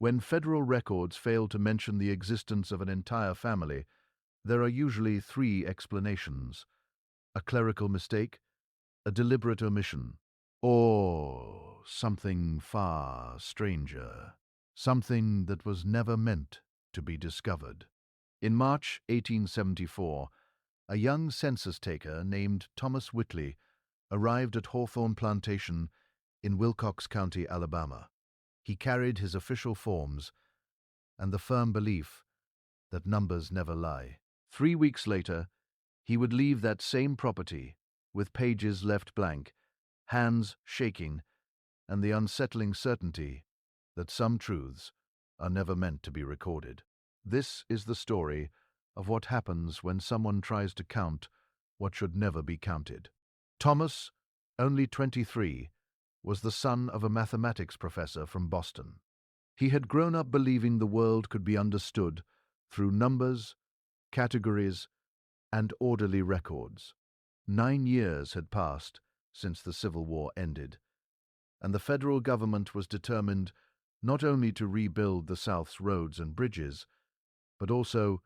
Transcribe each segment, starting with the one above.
When federal records fail to mention the existence of an entire family, there are usually three explanations: a clerical mistake, a deliberate omission, or something far stranger, something that was never meant to be discovered. In March 1874, a young census taker named Thomas Whitley arrived at Hawthorne Plantation in Wilcox County, Alabama. He carried his official forms and the firm belief that numbers never lie. 3 weeks later, he would leave that same property with pages left blank, hands shaking, and the unsettling certainty that some truths are never meant to be recorded. This is the story of what happens when someone tries to count what should never be counted. Thomas, only 23, was the son of a mathematics professor from Boston. He had grown up believing the world could be understood through numbers, categories, and orderly records. 9 years had passed since the Civil War ended, and the federal government was determined not only to rebuild the South's roads and bridges, but also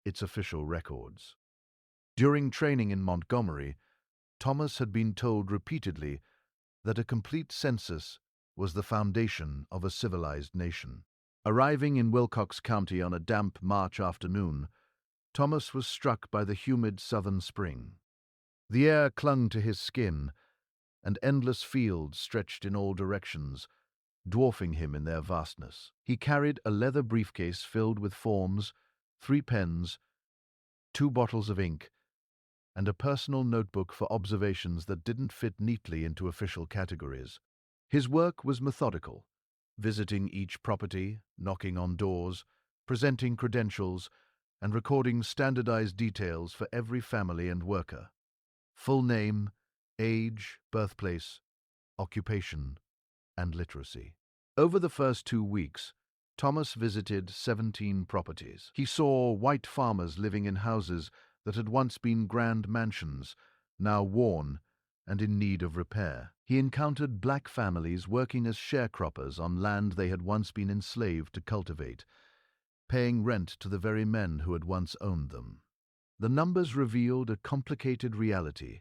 its official records. During training in Montgomery, Thomas had been told repeatedly that a complete census was the foundation of a civilized nation. Arriving in Wilcox County on a damp March afternoon, Thomas was struck by the humid southern spring. The air clung to his skin, and endless fields stretched in all directions, dwarfing him in their vastness. He carried a leather briefcase filled with forms, 3 pens, 2 bottles of ink, and a personal notebook for observations that didn't fit neatly into official categories. His work was methodical, visiting each property, knocking on doors, presenting credentials, and recording standardized details for every family and worker: full name, age, birthplace, occupation, and literacy. Over the first 2 weeks, Thomas visited 17 properties. He saw white farmers living in houses that had once been grand mansions, now worn and in need of repair. He encountered black families working as sharecroppers on land they had once been enslaved to cultivate, paying rent to the very men who had once owned them. The numbers revealed a complicated reality,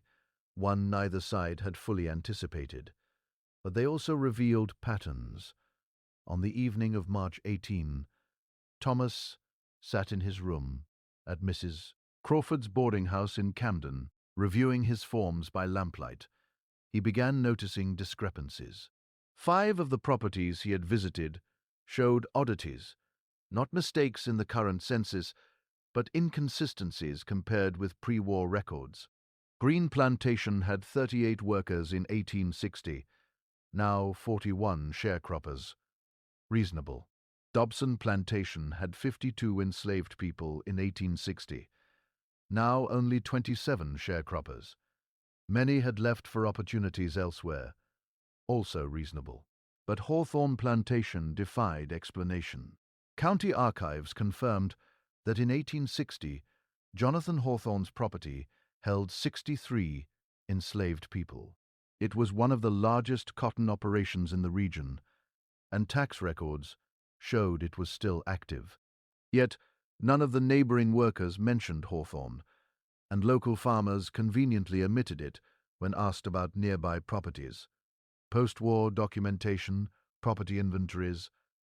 one neither side had fully anticipated, but they also revealed patterns. On the evening of March 18, Thomas sat in his room at Mrs. Crawford's boarding house in Camden, reviewing his forms by lamplight. He began noticing discrepancies. 5 of the properties he had visited showed oddities, not mistakes in the current census, but inconsistencies compared with pre-war records. Green Plantation had 38 workers in 1860, now 41 sharecroppers. Reasonable. Dobson Plantation had 52 enslaved people in 1860, now only 27 sharecroppers. Many had left for opportunities elsewhere, also reasonable. But Hawthorne Plantation defied explanation. County archives confirmed that in 1860, Jonathan Hawthorne's property held 63 enslaved people. It was one of the largest cotton operations in the region, and tax records showed it was still active. Yet none of the neighboring workers mentioned Hawthorne, and local farmers conveniently omitted it when asked about nearby properties. Post-war documentation, property inventories,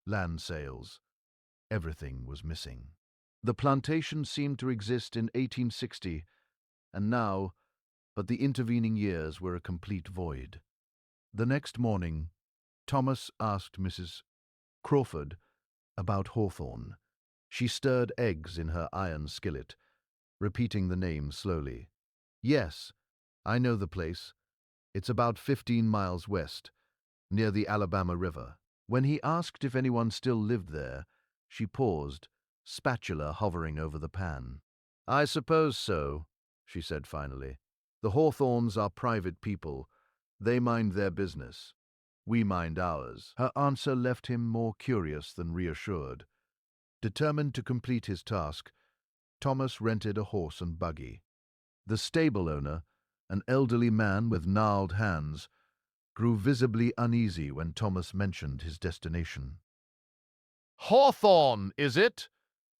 land sales, everything was missing. The plantation seemed to exist in 1860, and now, but the intervening years were a complete void. The next morning, Thomas asked Mrs. Crawford about Hawthorne. She stirred eggs in her iron skillet, repeating the name slowly. "Yes, I know the place. It's about 15 miles west, near the Alabama River." When he asked if anyone still lived there, she paused, spatula hovering over the pan. "I suppose so," she said finally. "The Hawthornes are private people. They mind their business. We mind ours." Her answer left him more curious than reassured. Determined to complete his task, Thomas rented a horse and buggy. The stable owner, an elderly man with gnarled hands, grew visibly uneasy when Thomas mentioned his destination. "Hawthorne, is it?"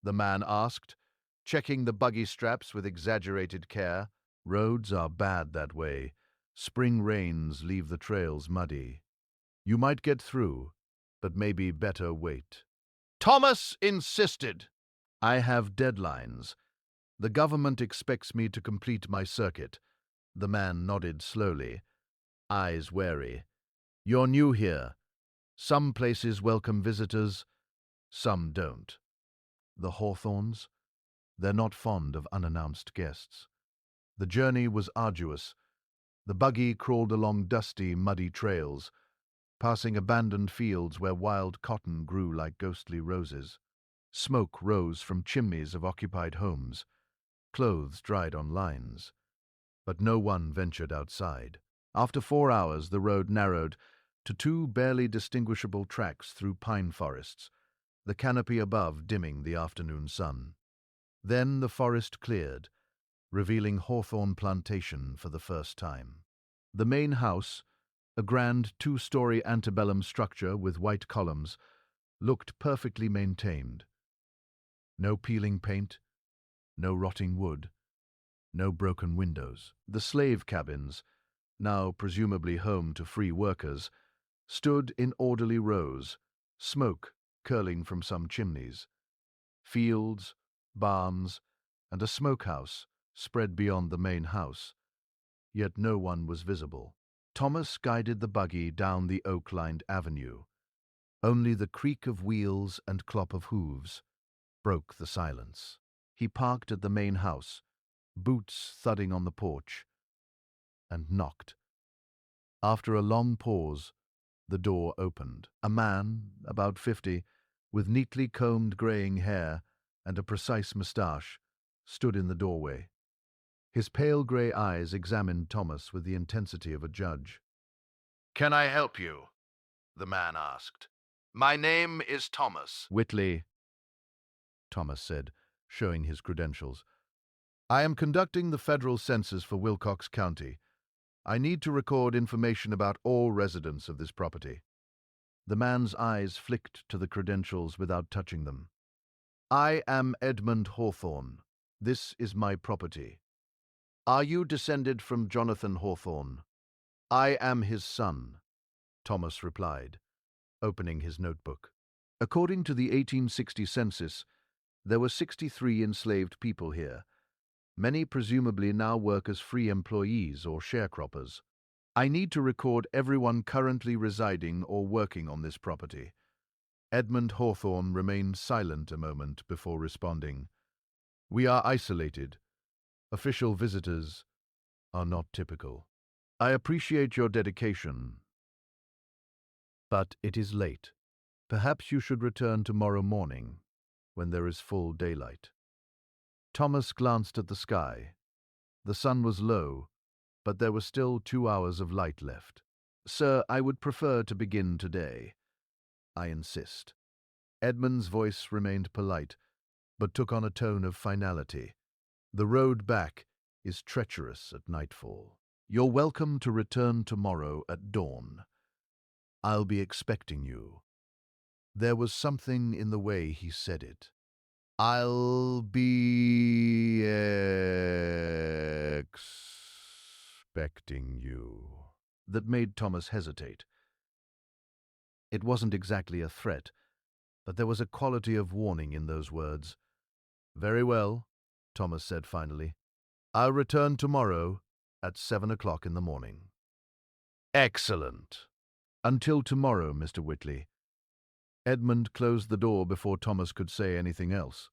the man asked, checking the buggy straps with exaggerated care. "Roads are bad that way. Spring rains leave the trails muddy. You might get through, but maybe better wait." Thomas insisted. "I have deadlines. The government expects me to complete my circuit." The man nodded slowly, eyes wary. "You're new here. Some places welcome visitors, some don't. The Hawthorns, they're not fond of unannounced guests." The journey was arduous. The buggy crawled along dusty, muddy trails, passing abandoned fields where wild cotton grew like ghostly roses. Smoke rose from chimneys of occupied homes. Clothes dried on lines. But no one ventured outside. After 4 hours, the road narrowed to two barely distinguishable tracks through pine forests, the canopy above dimming the afternoon sun. Then the forest cleared, revealing Hawthorne Plantation for the first time. The main house, a grand two-story antebellum structure with white columns, looked perfectly maintained. No peeling paint, no rotting wood, no broken windows. The slave cabins, now presumably home to free workers, stood in orderly rows, smoke curling from some chimneys. Fields, barns, and a smokehouse spread beyond the main house, yet no one was visible. Thomas guided the buggy down the oak-lined avenue. Only the creak of wheels and clop of hooves broke the silence. He parked at the main house, boots thudding on the porch, and knocked. After a long pause, the door opened. A man, about 50, with neatly combed graying hair and a precise moustache, stood in the doorway. His pale gray eyes examined Thomas with the intensity of a judge. "Can I help you?" the man asked. "My name is Thomas." "Whitley," Thomas said, showing his credentials. "I am conducting the federal census for Wilcox County. I need to record information about all residents of this property." The man's eyes flicked to the credentials without touching them. "I am Edmund Hawthorne. This is my property. Are you descended from Jonathan Hawthorne?" "I am his son," Thomas replied, opening his notebook. According to the 1860 census, there were 63 enslaved people here. Many presumably now work as free employees or sharecroppers. "I need to record everyone currently residing or working on this property." Edmund Hawthorne remained silent a moment before responding. "We are isolated. Official visitors are not typical. I appreciate your dedication, but it is late. Perhaps you should return tomorrow morning, when there is full daylight." Thomas glanced at the sky. The sun was low, but there were still 2 hours of light left. "Sir, I would prefer to begin today. I insist." Edmund's voice remained polite, but took on a tone of finality. "The road back is treacherous at nightfall. You're welcome to return tomorrow at dawn. I'll be expecting you." There was something in the way he said it. "I'll be expecting you," that made Thomas hesitate. It wasn't exactly a threat, but there was a quality of warning in those words. "Very well," Thomas said finally. "I'll return tomorrow at 7 o'clock in the morning." "Excellent." "Until tomorrow, Mr. Whitley." Edmund closed the door before Thomas could say anything else.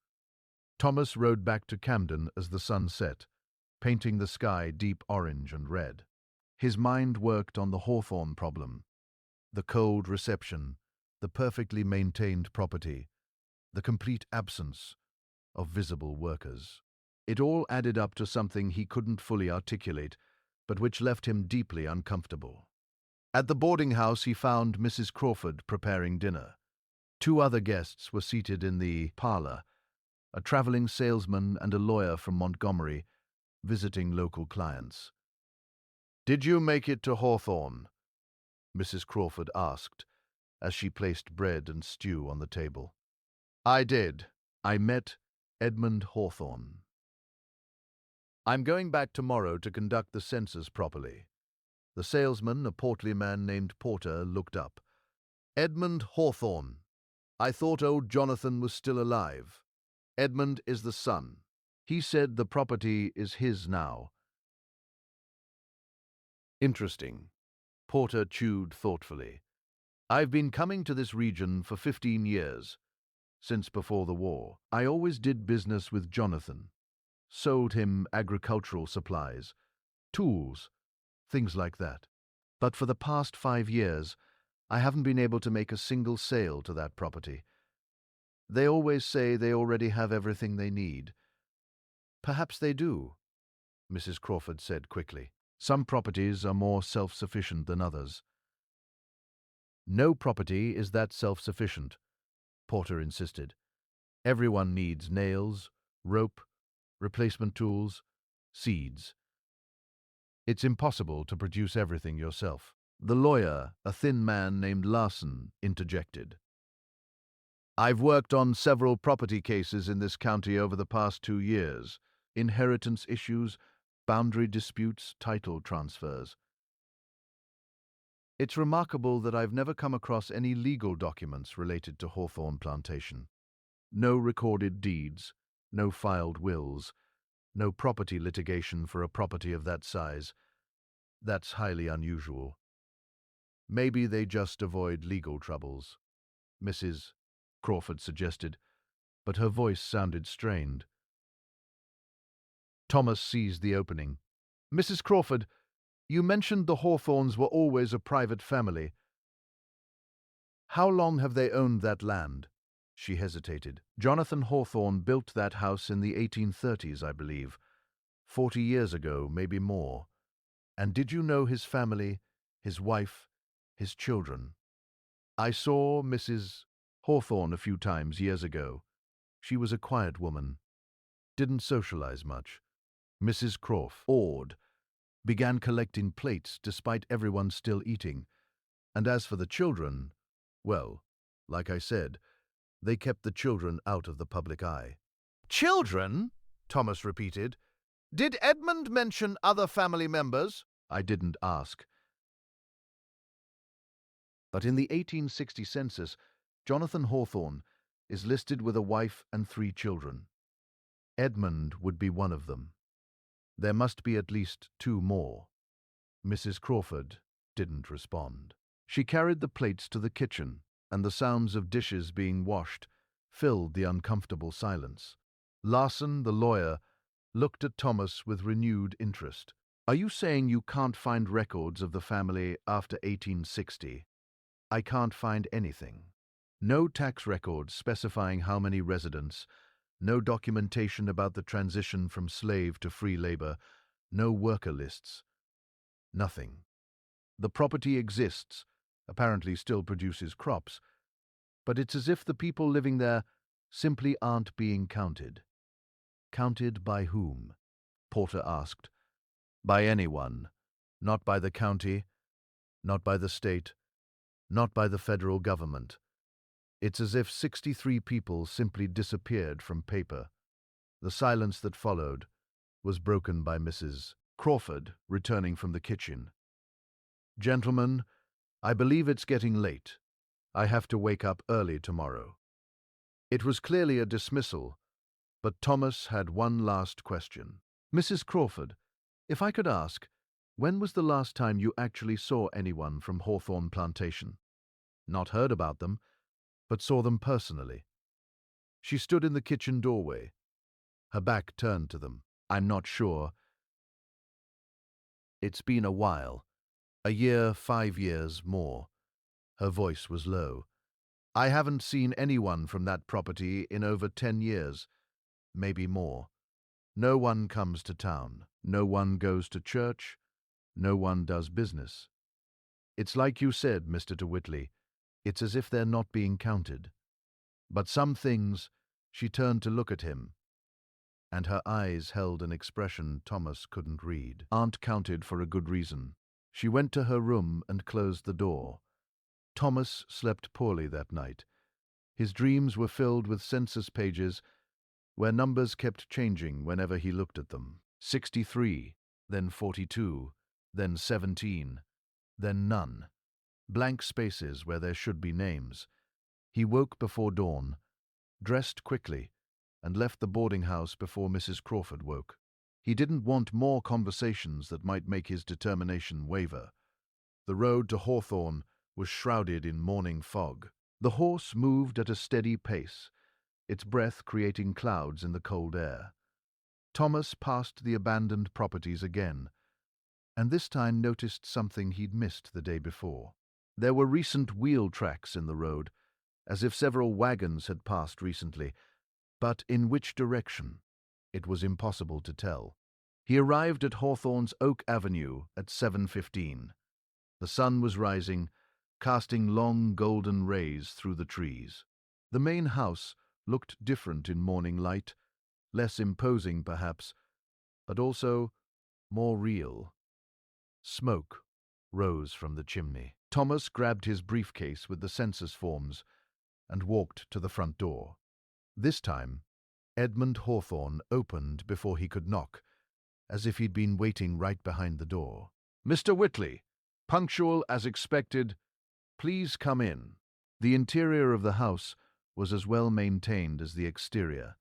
Thomas rode back to Camden as the sun set, painting the sky deep orange and red. His mind worked on the Hawthorne problem, the cold reception, the perfectly maintained property, the complete absence of visible workers. It all added up to something he couldn't fully articulate, but which left him deeply uncomfortable. At the boarding house he found Mrs. Crawford preparing dinner. 2 other guests were seated in the parlor, a traveling salesman and a lawyer from Montgomery, visiting local clients. "Did you make it to Hawthorne?" Mrs. Crawford asked, as she placed bread and stew on the table. I did. I met Edmund Hawthorne. I'm going back tomorrow to conduct the census properly. The salesman, a portly man named Porter, looked up. Edmund Hawthorne. I thought old Jonathan was still alive. Edmund is the son. He said the property is his now. Interesting. Porter chewed thoughtfully. I've been coming to this region for 15 years, since before the war. I always did business with Jonathan. Sold him agricultural supplies, tools, things like that. But for the past 5 years, I haven't been able to make a single sale to that property. They always say they already have everything they need. Perhaps they do, Mrs. Crawford said quickly. Some properties are more self-sufficient than others. No property is that self-sufficient, Porter insisted. Everyone needs nails, rope, replacement tools, seeds. It's impossible to produce everything yourself. The lawyer, a thin man named Larson, interjected. I've worked on several property cases in this county over the past 2 years. Inheritance issues, boundary disputes, title transfers. It's remarkable that I've never come across any legal documents related to Hawthorne Plantation. No recorded deeds, no filed wills, no property litigation for a property of that size. That's highly unusual. Maybe they just avoid legal troubles, Mrs. Crawford suggested, but her voice sounded strained. Thomas seized the opening. Mrs. Crawford, you mentioned the Hawthornes were always a private family. How long have they owned that land? She hesitated. Jonathan Hawthorne built that house in the 1830s, I believe. 40 years ago, maybe more. And did you know his family, his wife, his children? I saw Mrs. Hawthorne a few times years ago. She was a quiet woman. Didn't socialize much. Mrs. Crawford began collecting plates despite everyone still eating. And as for the children, well, like I said, they kept the children out of the public eye. Children? Thomas repeated. Did Edmund mention other family members? I didn't ask. But in the 1860 census, Jonathan Hawthorne is listed with a wife and 3 children. Edmund would be one of them. There must be at least 2 more. Mrs. Crawford didn't respond. She carried the plates to the kitchen, and the sounds of dishes being washed filled the uncomfortable silence. Larson, the lawyer, looked at Thomas with renewed interest. Are you saying you can't find records of the family after 1860? I can't find anything. No tax records specifying how many residents, no documentation about the transition from slave to free labor, no worker lists. Nothing. The property exists, apparently still produces crops, but it's as if the people living there simply aren't being counted. Counted by whom? Porter asked. By anyone. Not by the county, not by the state, not by the federal government. It's as if 63 people simply disappeared from paper. The silence that followed was broken by Mrs. Crawford returning from the kitchen. Gentlemen, I believe it's getting late. I have to wake up early tomorrow. It was clearly a dismissal, but Thomas had one last question. Mrs. Crawford, if I could ask, when was the last time you actually saw anyone from Hawthorne Plantation? Not heard about them, but saw them personally. She stood in the kitchen doorway, her back turned to them. I'm not sure. It's been a while. A year, 5 years, more. Her voice was low. I haven't seen anyone from that property in over 10 years, maybe more. No one comes to town. No one goes to church. No one does business. It's like you said, Mr. DeWitley. It's as if they're not being counted. But some things, she turned to look at him, and her eyes held an expression Thomas couldn't read, aren't counted for a good reason. She went to her room and closed the door. Thomas slept poorly that night. His dreams were filled with census pages where numbers kept changing whenever he looked at them. 63, then 42, then 17, then none. Blank spaces where there should be names. He woke before dawn, dressed quickly, and left the boarding house before Mrs. Crawford woke. He didn't want more conversations that might make his determination waver. The road to Hawthorne was shrouded in morning fog. The horse moved at a steady pace, its breath creating clouds in the cold air. Thomas passed the abandoned properties again, and this time noticed something he'd missed the day before. There were recent wheel tracks in the road, as if several wagons had passed recently, but in which direction? It was impossible to tell. He arrived at Hawthorne's Oak Avenue at 7:15. The sun was rising, casting long golden rays through the trees. The main house looked different in morning light, less imposing perhaps, but also more real. Smoke rose from the chimney. Thomas grabbed his briefcase with the census forms and walked to the front door. This time, Edmund Hawthorne opened before he could knock, as if he'd been waiting right behind the door. "Mr. Whitley, punctual as expected, please come in." The interior of the house was as well maintained as the exterior.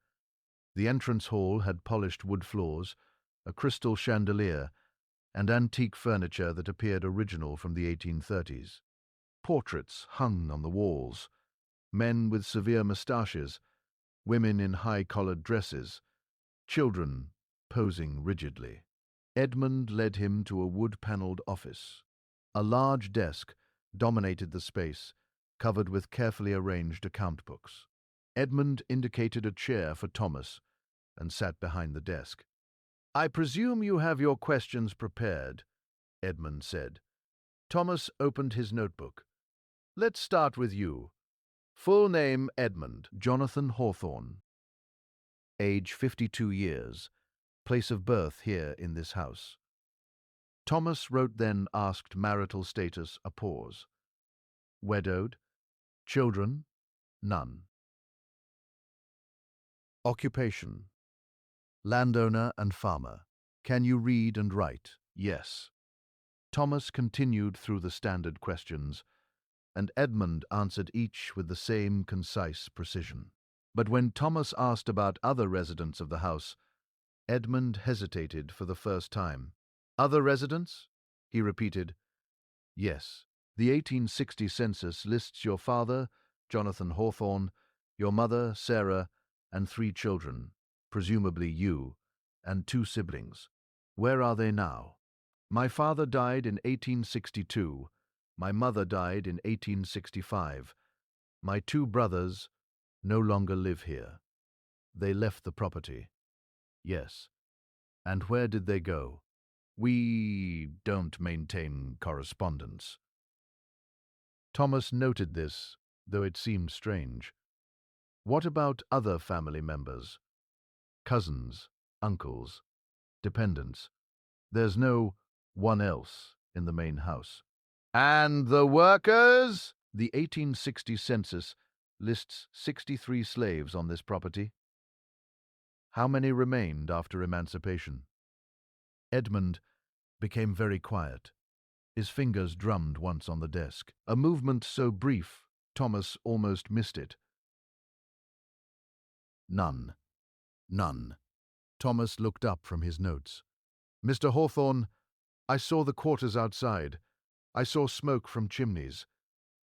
The entrance hall had polished wood floors, a crystal chandelier, and antique furniture that appeared original from the 1830s. Portraits hung on the walls, men with severe moustaches, women in high-collared dresses, children posing rigidly. Edmund led him to a wood-paneled office. A large desk dominated the space, covered with carefully arranged account books. Edmund indicated a chair for Thomas and sat behind the desk. "I presume you have your questions prepared," Edmund said. Thomas opened his notebook. "Let's start with you. Full name Edmund Jonathan Hawthorne. Age 52 years. Place of birth here in this house." Thomas wrote then asked marital status a pause. "Widowed. Children? None. Occupation? Landowner and farmer. Can you read and write? Yes." Thomas continued through the standard questions, and Edmund answered each with the same concise precision. But when Thomas asked about other residents of the house, Edmund hesitated for the first time. "Other residents?" he repeated. "Yes. The 1860 census lists your father, Jonathan Hawthorne, your mother, Sarah, and 3 children, presumably you, and 2 siblings. Where are they now?" "My father died in 1862. My mother died in 1865. My 2 brothers no longer live here. They left the property." "Yes. And where did they go?" "We don't maintain correspondence." Thomas noted this, though it seemed strange. "What about other family members? Cousins, uncles, dependents? There's no one else in the main house." "And the workers?" "The 1860 census lists 63 slaves on this property." "How many remained after emancipation?" Edmund became very quiet. His fingers drummed once on the desk, a movement so brief Thomas almost missed it. "None. None." Thomas looked up from his notes. "Mr. Hawthorne, I saw the quarters outside. I saw smoke from chimneys.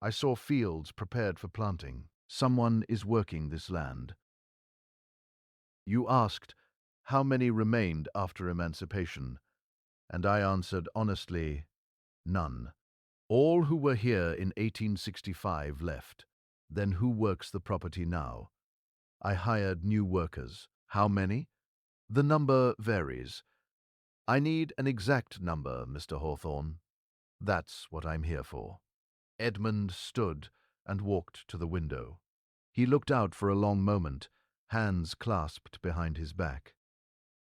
I saw fields prepared for planting. Someone is working this land." "You asked how many remained after emancipation, and I answered honestly, none. All who were here in 1865 left. Then who works the property now?" "I hired new workers." "How many?" "The number varies. I need an exact number, Mr. Hawthorne. That's what I'm here for." Edmund stood and walked to the window. He looked out for a long moment, hands clasped behind his back.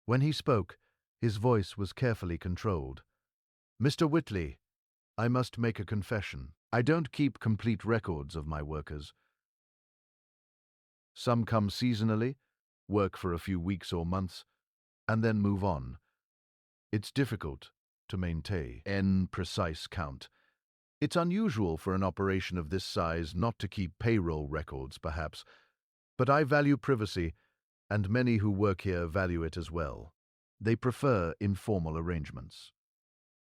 When he spoke, his voice was carefully controlled. "Mr. Whitley, I must make a confession. I don't keep complete records of my workers. Some come seasonally, work for a few weeks or months, and then move on. It's difficult to maintain an precise count. It's unusual for an operation of this size not to keep payroll records, perhaps, but I value privacy, and many who work here value it as well. They prefer informal arrangements.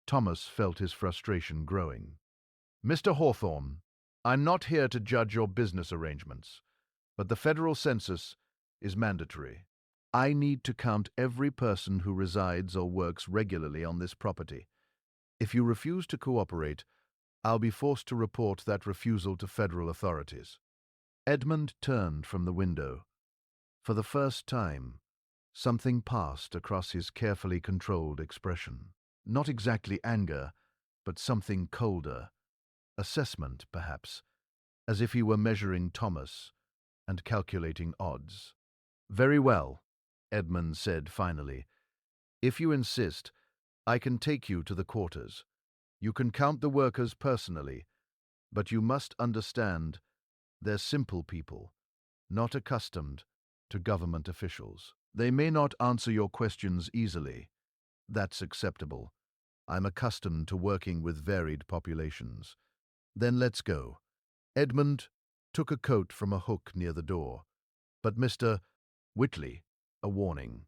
Thomas felt his frustration growing. Mr. Hawthorne, I'm not here to judge your business arrangements, but the federal census is mandatory. I need to count every person who resides or works regularly on this property. If you refuse to cooperate, I'll be forced to report that refusal to federal authorities. Edmund turned from the window. For the first time, something passed across his carefully controlled expression. Not exactly anger, but something colder. Assessment, perhaps, as if he were measuring Thomas and calculating odds. Very well, Edmund said finally. If you insist, I can take you to the quarters. You can count the workers personally, but you must understand they're simple people, not accustomed to government officials. They may not answer your questions easily. That's acceptable. I'm accustomed to working with varied populations. Then let's go. Edmund took a coat from a hook near the door. But Mr. Whitley, a warning.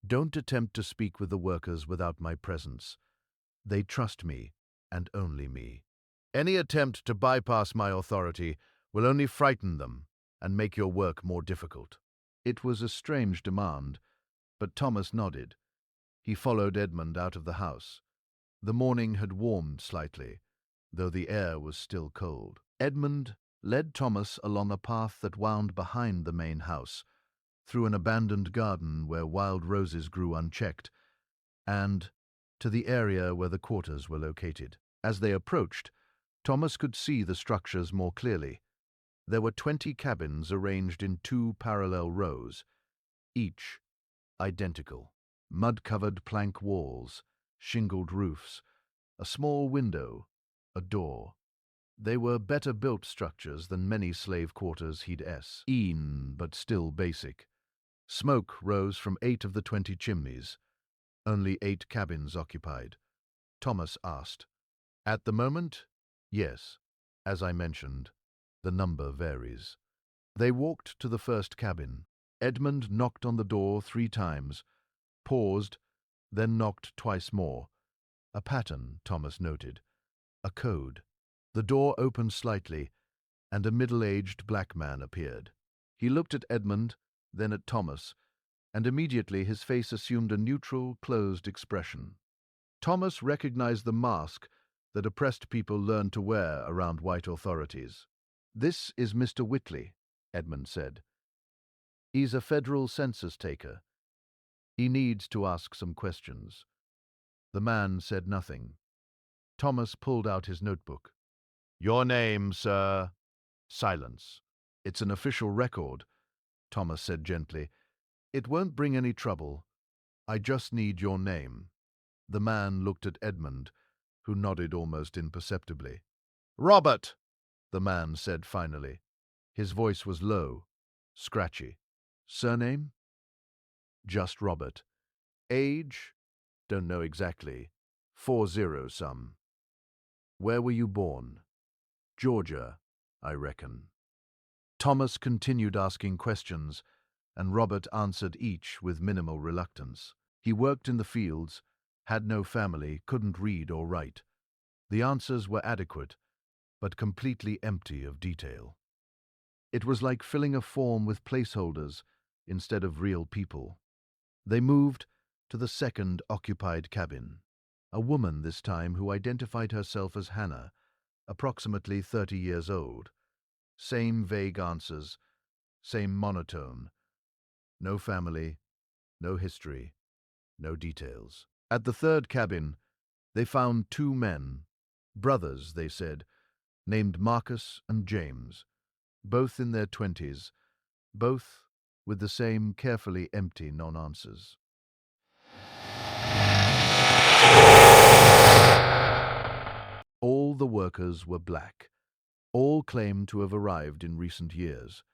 Don't attempt to speak with the workers without my presence. They trust me, and only me. Any attempt to bypass my authority will only frighten them and make your work more difficult. It was a strange demand, but Thomas nodded. He followed Edmund out of the house. The morning had warmed slightly, though the air was still cold. Edmund led Thomas along a path that wound behind the main house, through an abandoned garden where wild roses grew unchecked, and to the area where the quarters were located. As they approached, Thomas could see the structures more clearly. There were 20 cabins arranged in 2 parallel rows, each identical. Mud-covered plank walls, shingled roofs, a small window, a door. They were better-built structures than many slave quarters he'd seen, but still basic. Smoke rose from 8 of the 20 chimneys. Only 8 cabins occupied. Thomas asked. At the moment, yes. As I mentioned, the number varies. They walked to the first cabin. Edmund knocked on the door 3 times, paused, then knocked twice more. A pattern, Thomas noted. A code. The door opened slightly, and a middle-aged black man appeared. He looked at Edmund, then at Thomas, and immediately his face assumed a neutral, closed expression. Thomas recognized the mask that oppressed people learned to wear around white authorities. This is Mr. Whitley, Edmund said. He's a federal census taker. He needs to ask some questions. The man said nothing. Thomas pulled out his notebook. Your name, sir? Silence. It's an official record, Thomas said gently. It won't bring any trouble. I just need your name. The man looked at Edmund, who nodded almost imperceptibly. Robert, the man said finally. His voice was low, scratchy. Surname? Just Robert. Age? Don't know exactly. 40 some. Where were you born? Georgia, I reckon. Thomas continued asking questions, and Robert answered each with minimal reluctance. He worked in the fields, had no family, couldn't read or write. The answers were adequate, but completely empty of detail. It was like filling a form with placeholders instead of real people. They moved to the second occupied cabin. A woman this time who identified herself as Hannah, approximately 30 years old. Same vague answers, same monotone. No family, no history, no details. At the third cabin, they found 2 men, brothers, they said, named Marcus and James, both in their 20s, both with the same carefully empty non-answers. All the workers were black. All claimed to have arrived in recent years.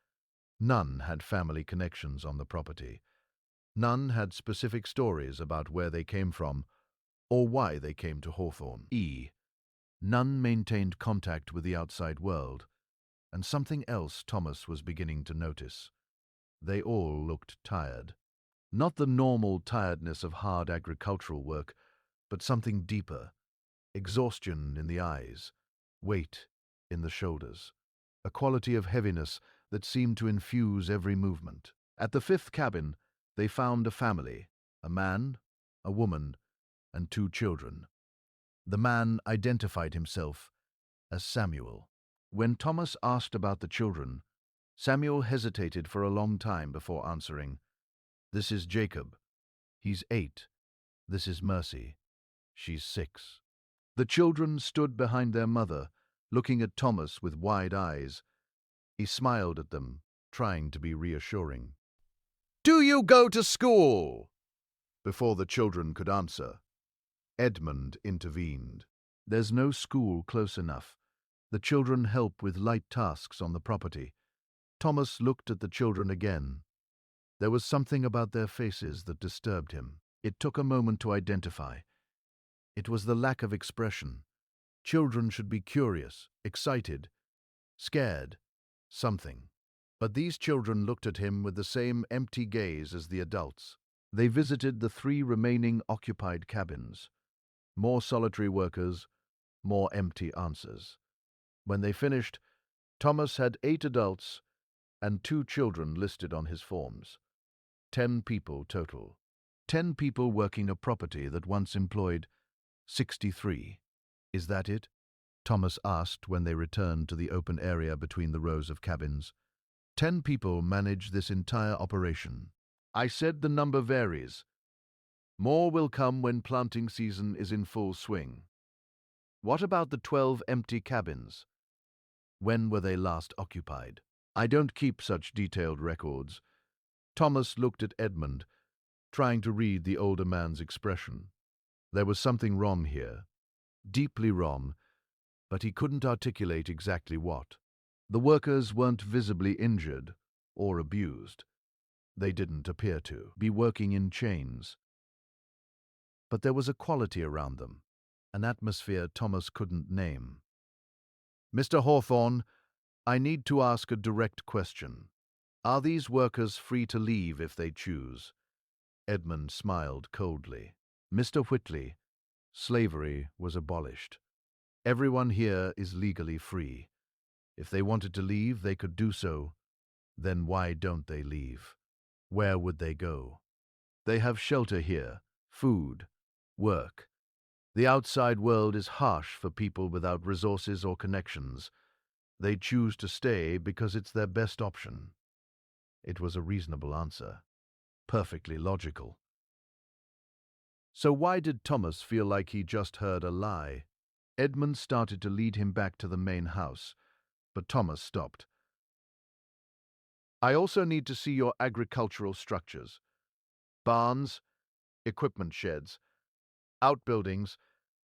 None had family connections on the property. None had specific stories about where they came from or why they came to Hawthorne. None maintained contact with the outside world, and something else Thomas was beginning to notice. They all looked tired. Not the normal tiredness of hard agricultural work, but something deeper. Exhaustion in the eyes, weight in the shoulders, a quality of heaviness that seemed to infuse every movement. At the fifth cabin, they found a family, a man, a woman, and 2 children. The man identified himself as Samuel. When Thomas asked about the children, Samuel hesitated for a long time before answering. "This is Jacob. He's 8. This is Mercy. She's 6. The children stood behind their mother, looking at Thomas with wide eyes. He smiled at them, trying to be reassuring. "Do you go to school?" Before the children could answer, Edmund intervened. "There's no school close enough. The children help with light tasks on the property." Thomas looked at the children again. There was something about their faces that disturbed him. It took a moment to identify. It was the lack of expression. Children should be curious, excited, scared, something. But these children looked at him with the same empty gaze as the adults. They visited the 3 remaining occupied cabins. More solitary workers, more empty answers. When they finished, Thomas had 8 adults and 2 children listed on his forms. 10 people total. 10 people working a property that once employed 63. "Is that it?" Thomas asked when they returned to the open area between the rows of cabins. 10 people manage this entire operation. "I said the number varies. More will come when planting season is in full swing." "What about the 12 empty cabins? When were they last occupied?" "I don't keep such detailed records." Thomas looked at Edmund, trying to read the older man's expression. There was something wrong here, deeply wrong, but he couldn't articulate exactly what. The workers weren't visibly injured or abused. They didn't appear to be working in chains. But there was a quality around them, an atmosphere Thomas couldn't name. "Mr. Hawthorne, I need to ask a direct question. Are these workers free to leave if they choose?" Edmund smiled coldly. "Mr. Whitley, slavery was abolished. Everyone here is legally free. If they wanted to leave, they could do so. Then why don't they leave? Where would they go? They have shelter here, food, work. The outside world is harsh for people without resources or connections. They choose to stay because it's their best option." It was a reasonable answer, perfectly logical. So why did Thomas feel like he just heard a lie? Edmund started to lead him back to the main house, but Thomas stopped. "I also need to see your agricultural structures. Barns, equipment sheds, outbuildings,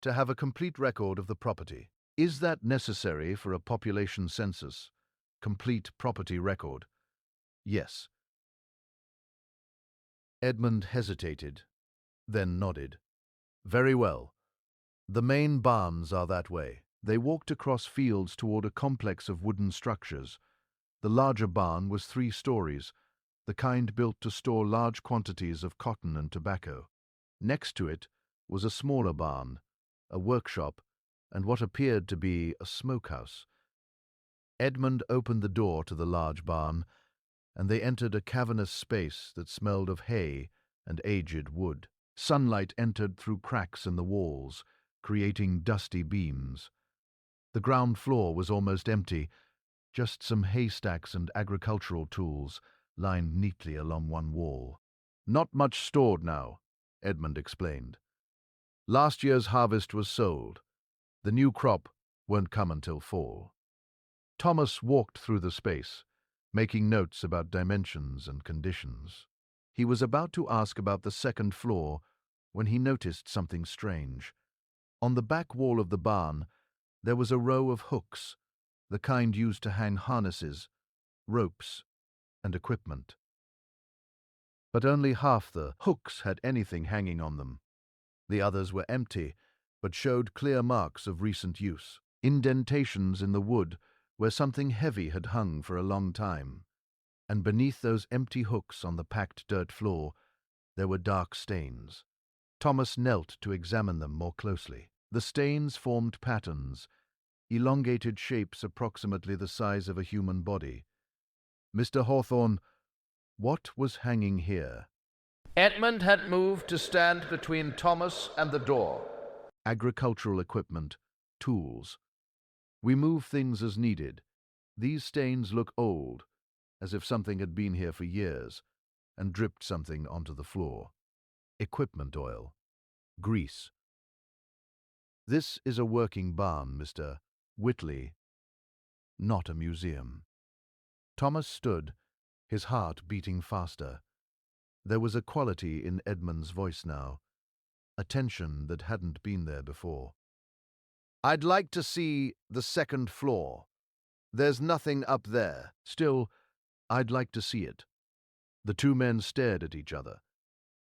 to have a complete record of the property. Is that necessary for a population census? Complete property record?" "Yes." Edmund hesitated, then nodded. "Very well. The main barns are that way." They walked across fields toward a complex of wooden structures. The larger barn was 3 stories, the kind built to store large quantities of cotton and tobacco. Next to it was a smaller barn, a workshop, and what appeared to be a smokehouse. Edmund opened the door to the large barn, and they entered a cavernous space that smelled of hay and aged wood. Sunlight entered through cracks in the walls, creating dusty beams. The ground floor was almost empty, just some haystacks and agricultural tools lined neatly along one wall. "Not much stored now," Edmund explained. "Last year's harvest was sold. The new crop won't come until fall." Thomas walked through the space, making notes about dimensions and conditions. He was about to ask about the second floor when he noticed something strange. On the back wall of the barn, there was a row of hooks, the kind used to hang harnesses, ropes, and equipment. But only half the hooks had anything hanging on them. The others were empty, but showed clear marks of recent use, indentations in the wood where something heavy had hung for a long time. And beneath those empty hooks on the packed dirt floor, there were dark stains. Thomas knelt to examine them more closely. The stains formed patterns, elongated shapes approximately the size of a human body. Mr. Hawthorne, what was hanging here? Edmund had moved to stand between Thomas and the door. Agricultural equipment, tools. We move things as needed. These stains look old, as if something had been here for years, and dripped something onto the floor. Equipment oil. Grease. This is a working barn, Mr. Whitley, not a museum. Thomas stood, his heart beating faster. There was a quality in Edmund's voice now, a tension that hadn't been there before. I'd like to see the second floor. There's nothing up there. Still, I'd like to see it. The two men stared at each other.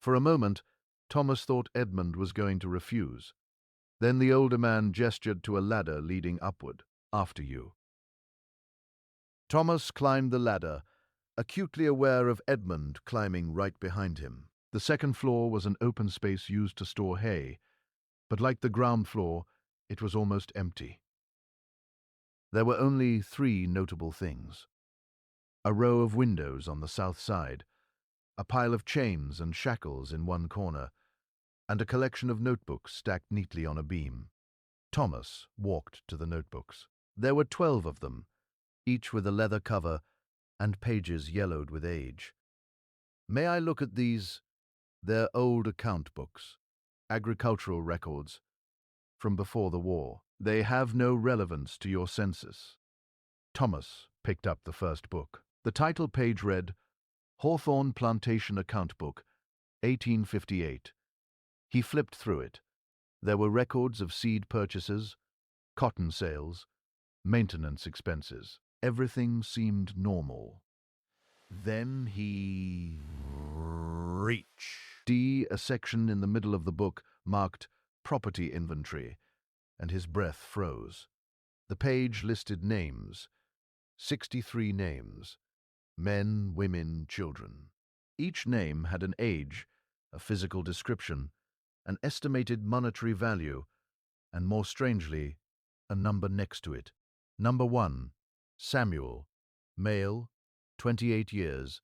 For a moment, Thomas thought Edmund was going to refuse. Then the older man gestured to a ladder leading upward. After you. Thomas climbed the ladder, acutely aware of Edmund climbing right behind him. The second floor was an open space used to store hay, but like the ground floor, it was almost empty. There were only 3 notable things. A row of windows on the south side, a pile of chains and shackles in one corner, and a collection of notebooks stacked neatly on a beam. Thomas walked to the notebooks. There were 12 of them, each with a leather cover and pages yellowed with age. May I look at these? They're old account books, agricultural records, from before the war. They have no relevance to your census. Thomas picked up the first book. The title page read, Hawthorne Plantation Account Book, 1858. He flipped through it. There were records of seed purchases, cotton sales, maintenance expenses. Everything seemed normal. Then he reached. A section in the middle of the book marked Property Inventory, and his breath froze. The page listed names, 63 names, men, women, children. Each name had an age, a physical description, an estimated monetary value, and more strangely, a number next to it. Number 1, Samuel, male, 28 years,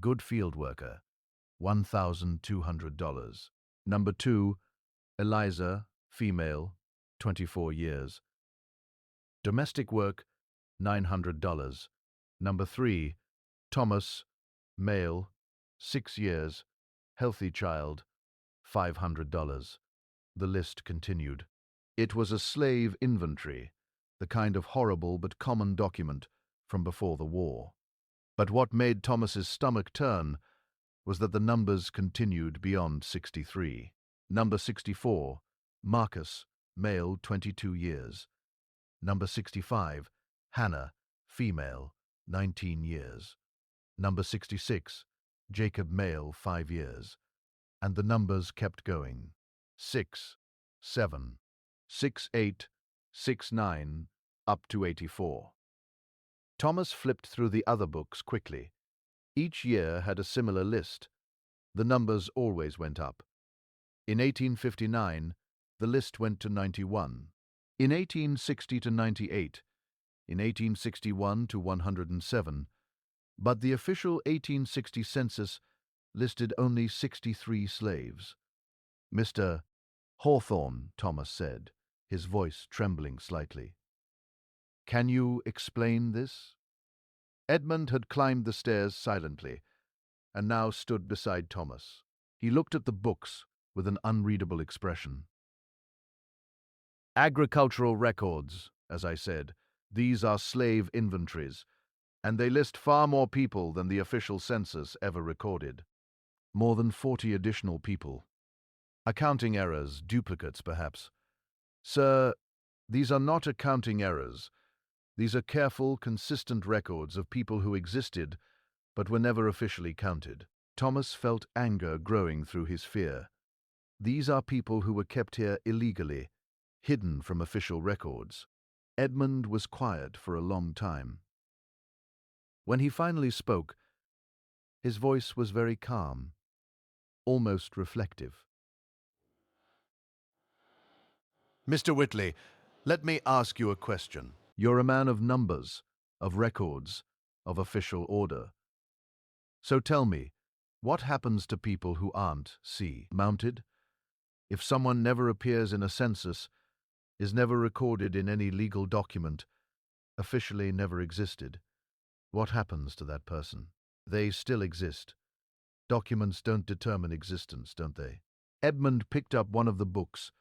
good field worker, $1,200. Number 2, Eliza, female, 24 years, domestic work, $900. Number 3, Thomas, male, 6 years, healthy child, $500. The list continued. It was a slave inventory, the kind of horrible but common document from before the war. But what made Thomas's stomach turn was that the numbers continued beyond 63. Number 64, Marcus, male, 22 years. Number 65, Hannah, female, 19 years. Number 66, Jacob, male, 5 years. And the numbers kept going. 6, 7, 6, 8, 6, 9, up to 84. Thomas flipped through the other books quickly. Each year had a similar list. The numbers always went up. In 1859, the list went to 91. In 1860 to 98. In 1861 to 107. But the official 1860 census listed only 63 slaves. Mr. Hawthorne, Thomas said, his voice trembling slightly. Can you explain this? Edmund had climbed the stairs silently, and now stood beside Thomas. He looked at the books with an unreadable expression. Agricultural records, as I said, these are slave inventories, and they list far more people than the official census ever recorded. More than 40 additional people. Accounting errors, duplicates perhaps. Sir, these are not accounting errors. These are careful, consistent records of people who existed, but were never officially counted. Thomas felt anger growing through his fear. These are people who were kept here illegally, hidden from official records. Edmund was quiet for a long time. When he finally spoke, his voice was very calm, almost reflective. Mr. Whitley, let me ask you a question. You're a man of numbers, of records, of official order. So tell me, what happens to people who aren't, mounted? If someone never appears in a census, is never recorded in any legal document, officially never existed, what happens to that person? They still exist. Documents don't determine existence, don't they? Edmund picked up one of the books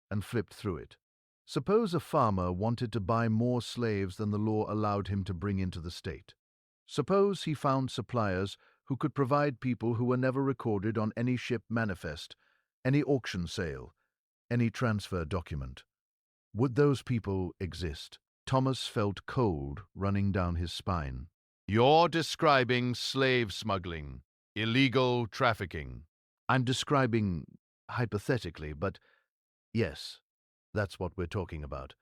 and flipped through it. Suppose a farmer wanted to buy more slaves than the law allowed him to bring into the state. Suppose he found suppliers who could provide people who were never recorded on any ship manifest, any auction sale, any transfer document. Would those people exist? Thomas felt cold running down his spine. You're describing slave smuggling, illegal trafficking. I'm describing hypothetically, but yes, that's what we're talking about.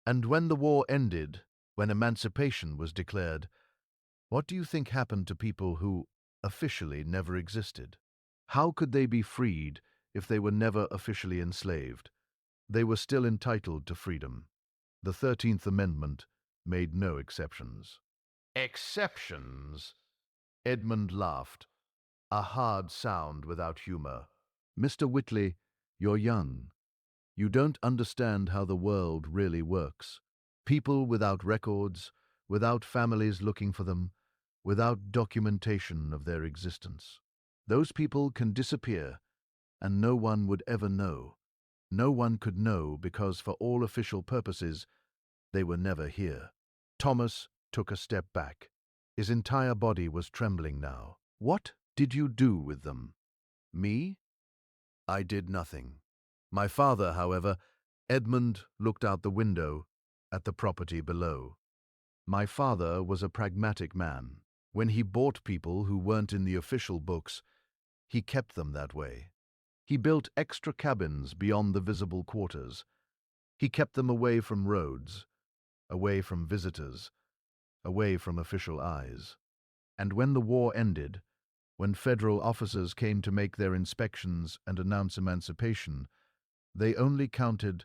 And when the war ended, when emancipation was declared, what do you think happened to people who officially never existed? How could they be freed if they were never officially enslaved? They were still entitled to freedom. The 13th Amendment made no exceptions. Exceptions? Edmund laughed, a hard sound without humor. Mr. Whitley, you're young. You don't understand how the world really works. People without records, without families looking for them, without documentation of their existence. Those people can disappear, and no one would ever know. No one could know because, for all official purposes, they were never here. Thomas took a step back. His entire body was trembling now. What did you do with them? Me? I did nothing. My father, however, Edmund looked out the window at the property below. My father was a pragmatic man. When he bought people who weren't in the official books, he kept them that way. He built extra cabins beyond the visible quarters. He kept them away from roads, away from visitors, away from official eyes. And when the war ended, when federal officers came to make their inspections and announce emancipation, they only counted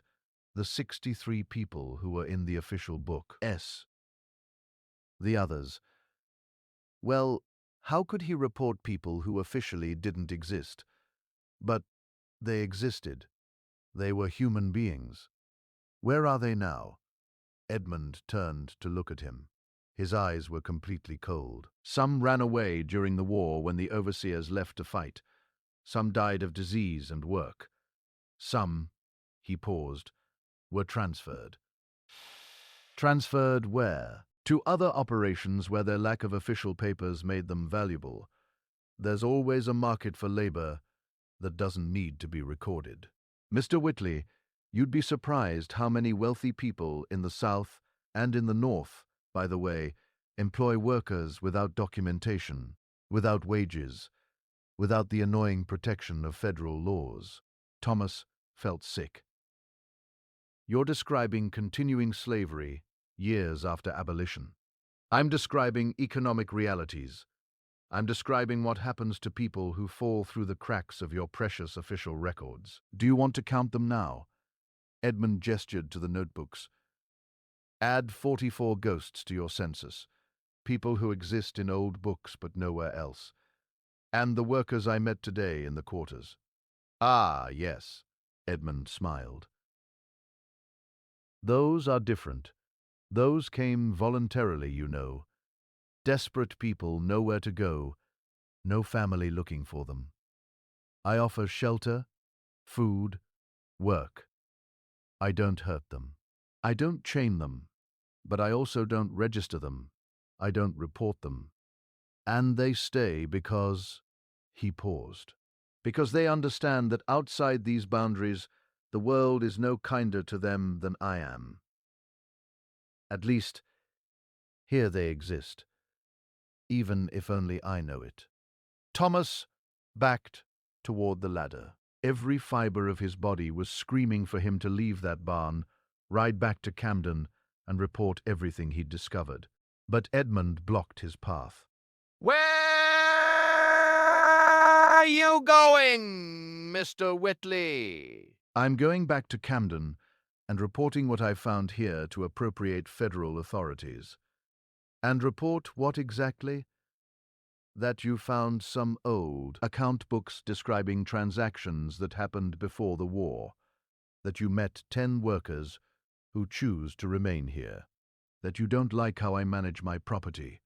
the 63 people who were in the official book. The others. Well, how could he report people who officially didn't exist? But they existed. They were human beings. Where are they now? Edmund turned to look at him. His eyes were completely cold. Some ran away during the war when the overseers left to fight. Some died of disease and work. Some, he paused, were transferred. Transferred where? To other operations where their lack of official papers made them valuable. There's always a market for labor that doesn't need to be recorded. Mr. Whitley, you'd be surprised how many wealthy people in the South and in the North, by the way, employ workers without documentation, without wages, without the annoying protection of federal laws. Thomas felt sick. You're describing continuing slavery years after abolition. I'm describing economic realities. I'm describing what happens to people who fall through the cracks of your precious official records. Do you want to count them now? Edmund gestured to the notebooks. Add 44 ghosts to your census, people who exist in old books but nowhere else, and the workers I met today in the quarters. Ah, yes, Edmund smiled. Those are different. Those came voluntarily, you know. Desperate people nowhere to go, no family looking for them. I offer shelter, food, work. I don't hurt them. I don't chain them, but I also don't register them. I don't report them. And they stay because, he paused, because they understand that outside these boundaries, the world is no kinder to them than I am. At least, here they exist, even if only I know it. Thomas backed toward the ladder. Every fiber of his body was screaming for him to leave that barn, ride back to Camden, and report everything he'd discovered. But Edmund blocked his path. Where are you going, Mr. Whitley? I'm going back to Camden and reporting what I found here to appropriate federal authorities. And report what exactly? That you found some old account books describing transactions that happened before the war, that you met 10 workers who choose to remain here, that you don't like how I manage my property.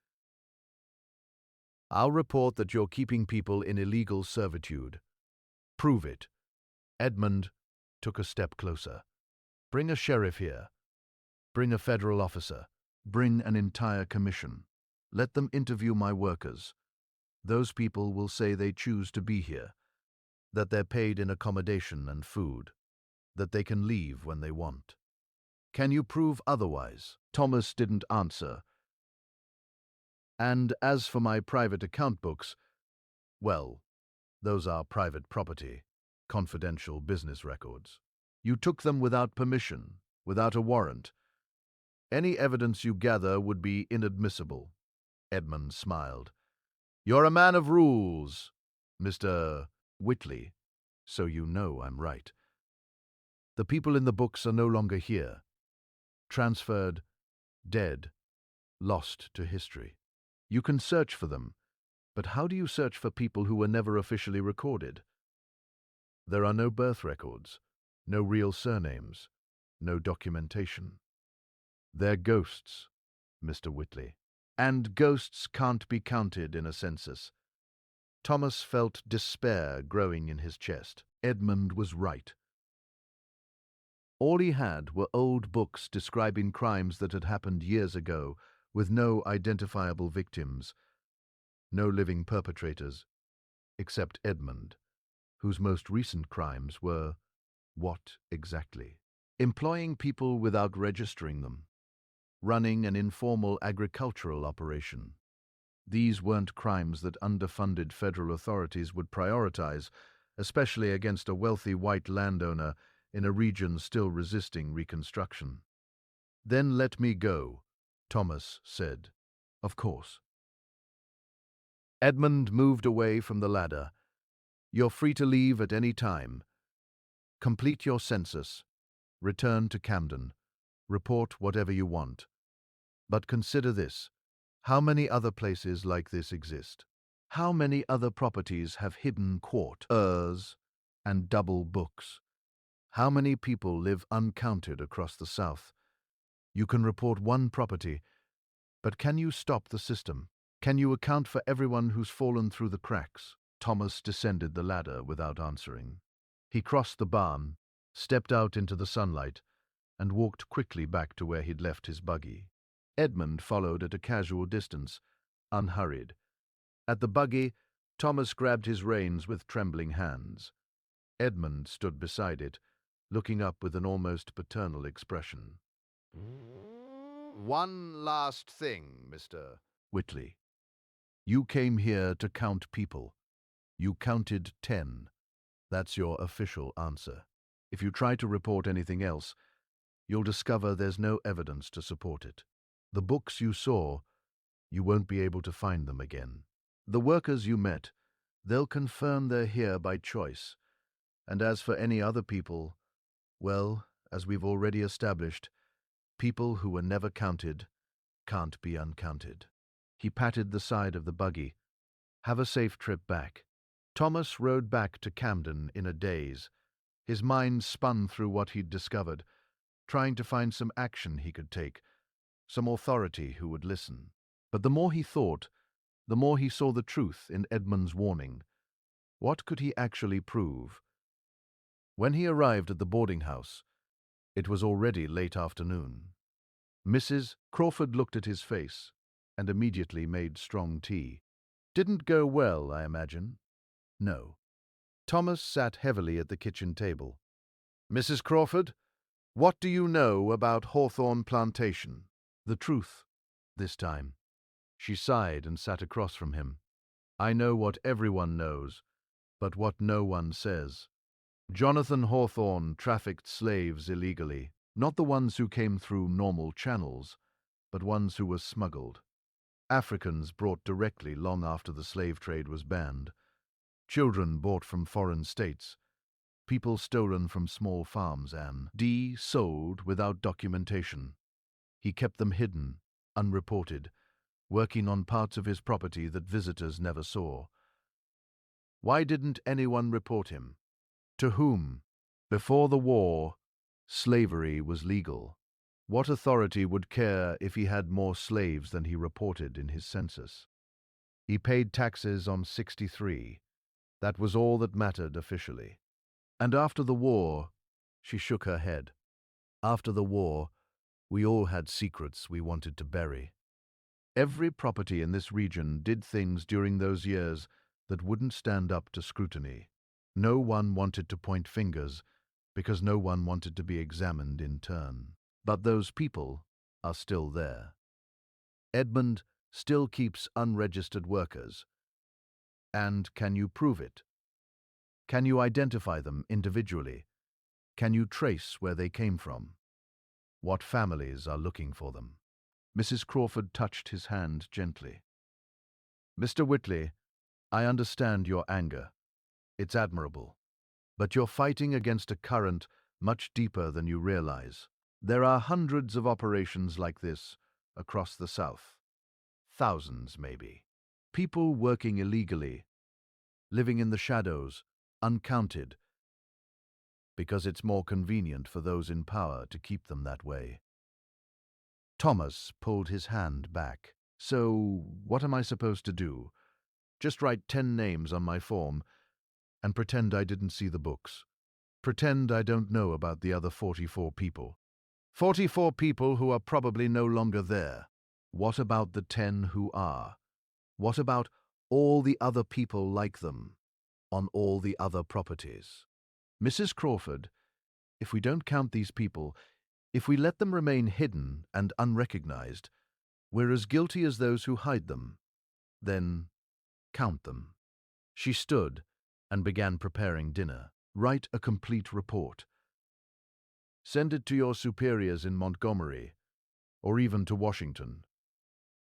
I'll report that you're keeping people in illegal servitude. Prove it. Edmund took a step closer. Bring a sheriff here. Bring a federal officer. Bring an entire commission. Let them interview my workers. Those people will say they choose to be here, that they're paid in accommodation and food, that they can leave when they want. Can you prove otherwise? Thomas didn't answer. And as for my private account books, well, those are private property, confidential business records. You took them without permission, without a warrant. Any evidence you gather would be inadmissible. Edmund smiled. You're a man of rules, Mr. Whitley, so you know I'm right. The people in the books are no longer here. Transferred, dead, lost to history. You can search for them, but how do you search for people who were never officially recorded? There are no birth records, no real surnames, no documentation. They're ghosts, Mr. Whitley. And ghosts can't be counted in a census. Thomas felt despair growing in his chest. Edmund was right. All he had were old books describing crimes that had happened years ago, with no identifiable victims, no living perpetrators, except Edmund, whose most recent crimes were what exactly? Employing people without registering them, running an informal agricultural operation. These weren't crimes that underfunded federal authorities would prioritize, especially against a wealthy white landowner in a region still resisting reconstruction. Then let me go, Thomas said. Of course. Edmund moved away from the ladder. You're free to leave at any time. Complete your census. Return to Camden. Report whatever you want. But consider this. How many other places like this exist? How many other properties have hidden quarters and double books? How many people live uncounted across the South? You can report one property, but can you stop the system? Can you account for everyone who's fallen through the cracks? Thomas descended the ladder without answering. He crossed the barn, stepped out into the sunlight, and walked quickly back to where he'd left his buggy. Edmund followed at a casual distance, unhurried. At the buggy, Thomas grabbed his reins with trembling hands. Edmund stood beside it, looking up with an almost paternal expression. One last thing, Mr. Whitley. You came here to count people. You counted 10. That's your official answer. If you try to report anything else, you'll discover there's no evidence to support it. The books you saw, you won't be able to find them again. The workers you met, they'll confirm they're here by choice. And as for any other people, well, as we've already established, people who were never counted can't be uncounted. He patted the side of the buggy. Have a safe trip back. Thomas rode back to Camden in a daze. His mind spun through what he'd discovered, trying to find some action he could take, some authority who would listen. But the more he thought, the more he saw the truth in Edmund's warning. What could he actually prove? When he arrived at the boarding house, it was already late afternoon. Mrs. Crawford looked at his face and immediately made strong tea. Didn't go well, I imagine? No. Thomas sat heavily at the kitchen table. Mrs. Crawford, what do you know about Hawthorne Plantation? The truth, this time. She sighed and sat across from him. I know what everyone knows, but what no one says. Jonathan Hawthorne trafficked slaves illegally, not the ones who came through normal channels, but ones who were smuggled. Africans brought directly long after the slave trade was banned. Children bought from foreign states. People stolen from small farms and sold without documentation. He kept them hidden, unreported, working on parts of his property that visitors never saw. Why didn't anyone report him? To whom? Before the war, slavery was legal. What authority would care if he had more slaves than he reported in his census? He paid taxes on 63. That was all that mattered officially. And after the war, she shook her head. After the war, we all had secrets we wanted to bury. Every property in this region did things during those years that wouldn't stand up to scrutiny. No one wanted to point fingers because no one wanted to be examined in turn. But those people are still there. Edmund still keeps unregistered workers. And can you prove it? Can you identify them individually? Can you trace where they came from? What families are looking for them? Mrs. Crawford touched his hand gently. Mr. Whitley, I understand your anger. It's admirable. But you're fighting against a current much deeper than you realize. There are hundreds of operations like this across the South. Thousands, maybe. People working illegally, living in the shadows, uncounted, because it's more convenient for those in power to keep them that way. Thomas pulled his hand back. So, what am I supposed to do? Just write 10 names on my form and pretend I didn't see the books. Pretend I don't know about the other 44 people. 44 people who are probably no longer there. What about the 10 who are? What about all the other people like them on all the other properties? Mrs. Crawford, if we don't count these people, if we let them remain hidden and unrecognized, we're as guilty as those who hide them. Then count them. She stood and began preparing dinner. Write a complete report. Send it to your superiors in Montgomery, or even to Washington.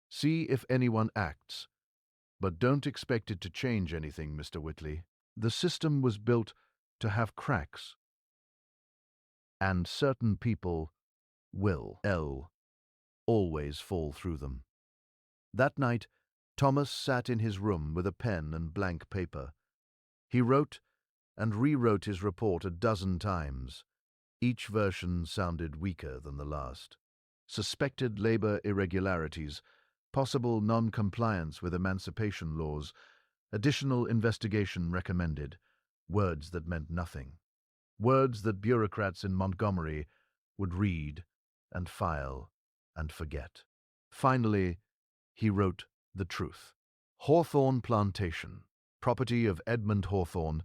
See if anyone acts, but don't expect it to change anything, Mr. Whitley. The system was built to have cracks, and certain people will always fall through them. That night, Thomas sat in his room with a pen and blank paper. He wrote and rewrote his report a dozen times. Each version sounded weaker than the last. Suspected labor irregularities, possible non-compliance with emancipation laws, additional investigation recommended, words that meant nothing. Words that bureaucrats in Montgomery would read and file and forget. Finally, he wrote the truth. Hawthorne Plantation, property of Edmund Hawthorne,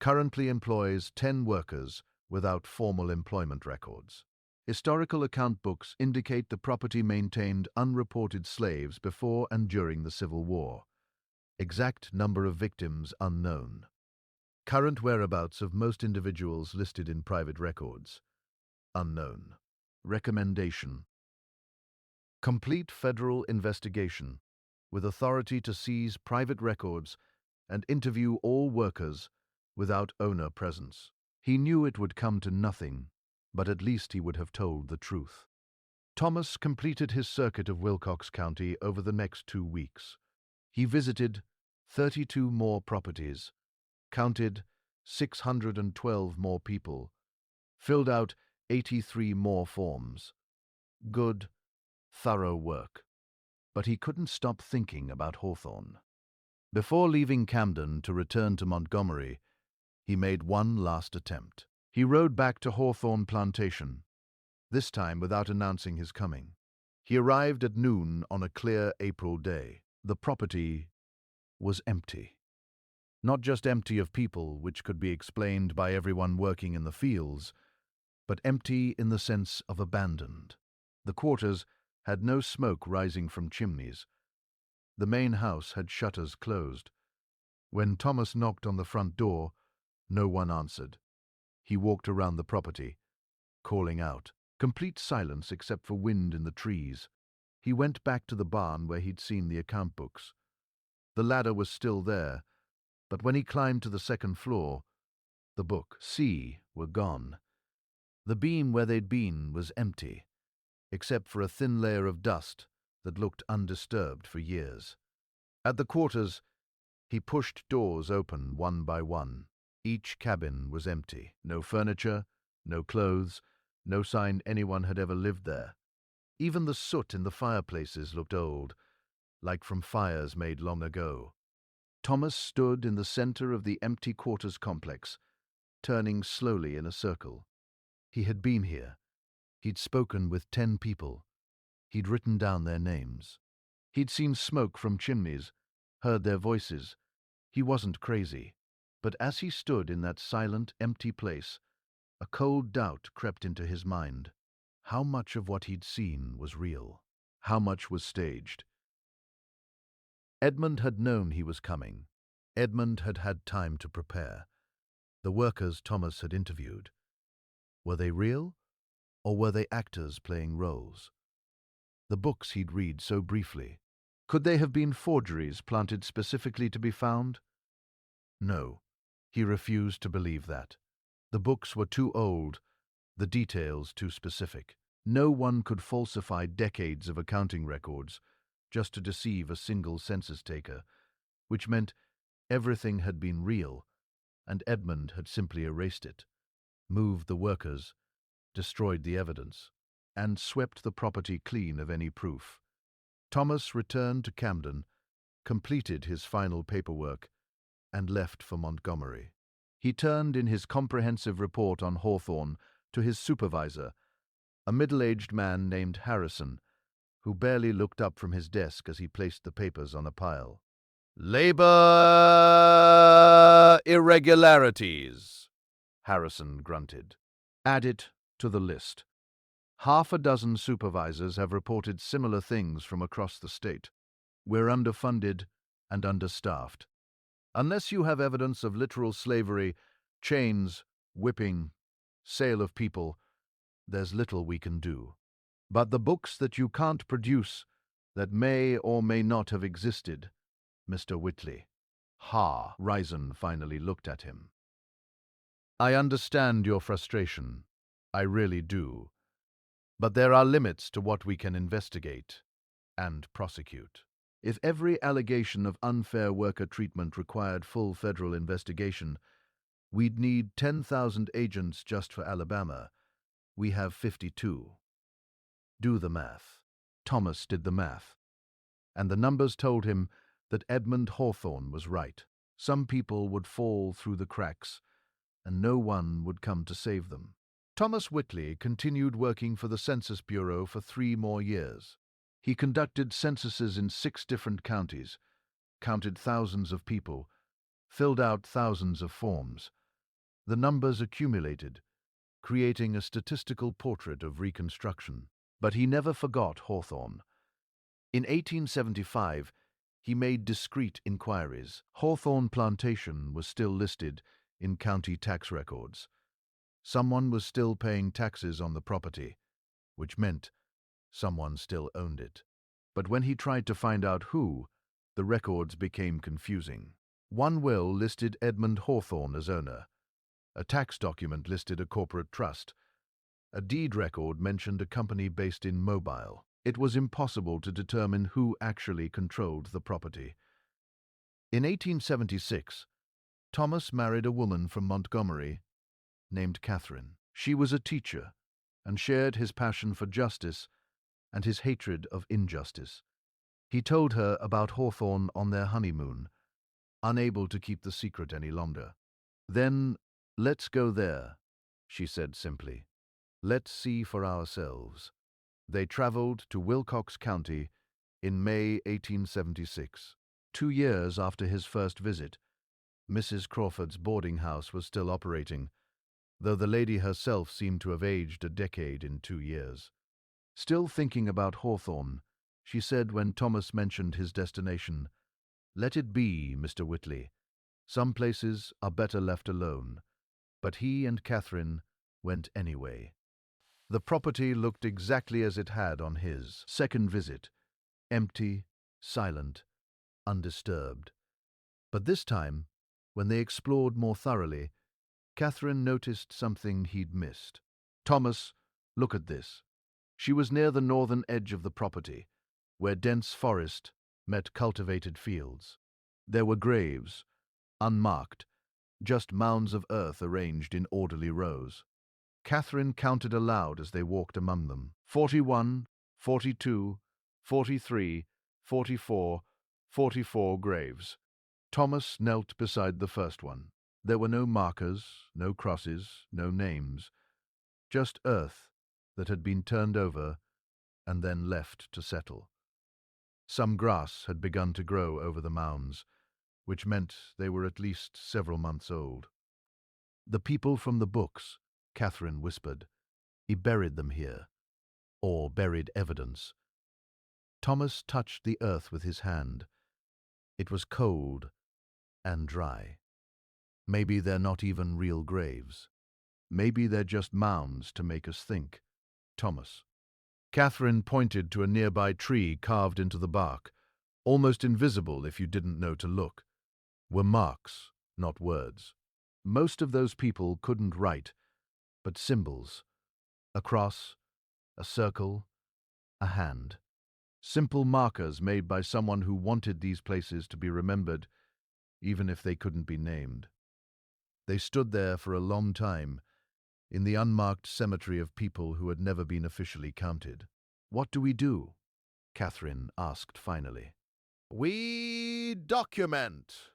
currently employs 10 workers without formal employment records. Historical account books indicate the property maintained unreported slaves before and during the Civil War. Exact number of victims unknown. Current whereabouts of most individuals listed in private records unknown. Recommendation: complete federal investigation with authority to seize private records and interview all workers without owner presence. He knew it would come to nothing, but at least he would have told the truth. Thomas completed his circuit of Wilcox County over the next 2 weeks. He visited 32 more properties, counted 612 more people, filled out 83 more forms. Good, thorough work. But he couldn't stop thinking about Hawthorne. Before leaving Camden to return to Montgomery, he made one last attempt. He rode back to Hawthorne Plantation, this time without announcing his coming. He arrived at noon on a clear April day. The property was empty. Not just empty of people, which could be explained by everyone working in the fields, but empty in the sense of abandoned. The quarters had no smoke rising from chimneys, The main house had shutters closed. When Thomas knocked on the front door, no one answered. He walked around the property, calling out. Complete silence except for wind in the trees. He went back to the barn where he'd seen the account books. The ladder was still there, but when he climbed to the second floor, the book C were gone. The beam where they'd been was empty, except for a thin layer of dust that looked undisturbed for years. At the quarters, he pushed doors open one by one. Each cabin was empty. No furniture, no clothes, no sign anyone had ever lived there. Even the soot in the fireplaces looked old, like from fires made long ago. Thomas stood in the center of the empty quarters complex, turning slowly in a circle. He had been here. He'd spoken with 10 people. He'd written down their names. He'd seen smoke from chimneys, heard their voices. He wasn't crazy. But as he stood in that silent, empty place, a cold doubt crept into his mind. How much of what he'd seen was real? How much was staged? Edmund had known he was coming. Edmund had had time to prepare. The workers Thomas had interviewed. Were they real, or were they actors playing roles? The books he'd read so briefly. Could they have been forgeries planted specifically to be found? No, he refused to believe that. The books were too old, the details too specific. No one could falsify decades of accounting records just to deceive a single census taker, which meant everything had been real, and Edmund had simply erased it, moved the workers, destroyed the evidence, and swept the property clean of any proof. Thomas returned to Camden, completed his final paperwork, and left for Montgomery. He turned in his comprehensive report on Hawthorne to his supervisor, a middle-aged man named Harrison, who barely looked up from his desk as he placed the papers on a pile. "Labor irregularities," Harrison grunted. "Add it to the list. Half a dozen supervisors have reported similar things from across the state. We're underfunded and understaffed. Unless you have evidence of literal slavery, chains, whipping, sale of people, there's little we can do. But the books that you can't produce, that may or may not have existed, Mr. Whitley." Risen finally looked at him. "I understand your frustration. I really do. But there are limits to what we can investigate and prosecute. If every allegation of unfair worker treatment required full federal investigation, we'd need 10,000 agents just for Alabama. We have 52. Do the math." Thomas did the math, and the numbers told him that Edmund Hawthorne was right. Some people would fall through the cracks, and no one would come to save them. Thomas Whitley continued working for the Census Bureau for 3 more years. He conducted censuses in 6 different counties, counted thousands of people, filled out thousands of forms. The numbers accumulated, creating a statistical portrait of Reconstruction. But he never forgot Hawthorne. In 1875, he made discreet inquiries. Hawthorne Plantation was still listed in county tax records. Someone was still paying taxes on the property, which meant someone still owned it. But when he tried to find out who, the records became confusing. One will listed Edmund Hawthorne as owner. A tax document listed a corporate trust. A deed record mentioned a company based in Mobile. It was impossible to determine who actually controlled the property. In 1876, Thomas married a woman from Montgomery named Catherine. She was a teacher and shared his passion for justice and his hatred of injustice. He told her about Hawthorne on their honeymoon, unable to keep the secret any longer. "Then, let's go there," she said simply. "Let's see for ourselves." They traveled to Wilcox County in May 1876. 2 years after his first visit, Mrs. Crawford's boarding house was still operating, though the lady herself seemed to have aged a decade in 2 years. Still thinking about Hawthorne, She said when Thomas mentioned his destination, "Let it be, Mr. Whitley. Some places are better left alone." But he and Catherine went anyway. The property looked exactly as it had on his second visit, empty, silent, undisturbed. But this time, when they explored more thoroughly, Catherine noticed something he'd missed. "Thomas, look at this." She was near the northern edge of the property, where dense forest met cultivated fields. There were graves, unmarked, just mounds of earth arranged in orderly rows. Catherine counted aloud as they walked among them. 41, 42, 43, 44, 44 graves. Thomas knelt beside the first one. There were no markers, no crosses, no names, just earth that had been turned over and then left to settle. Some grass had begun to grow over the mounds, which meant they were at least several months old. "The people from the books," Catherine whispered. "He buried them here, or buried evidence." Thomas touched the earth with his hand. It was cold and dry. "Maybe they're not even real graves. Maybe they're just mounds to make us think." "Thomas." Catherine pointed to a nearby tree carved into the bark, almost invisible if you didn't know to look. Were marks, not words. Most of those people couldn't write, but symbols. A cross, a circle, a hand. Simple markers made by someone who wanted these places to be remembered, even if they couldn't be named. They stood there for a long time, in the unmarked cemetery of people who had never been officially counted. "What do we do?" Catherine asked finally. "We document."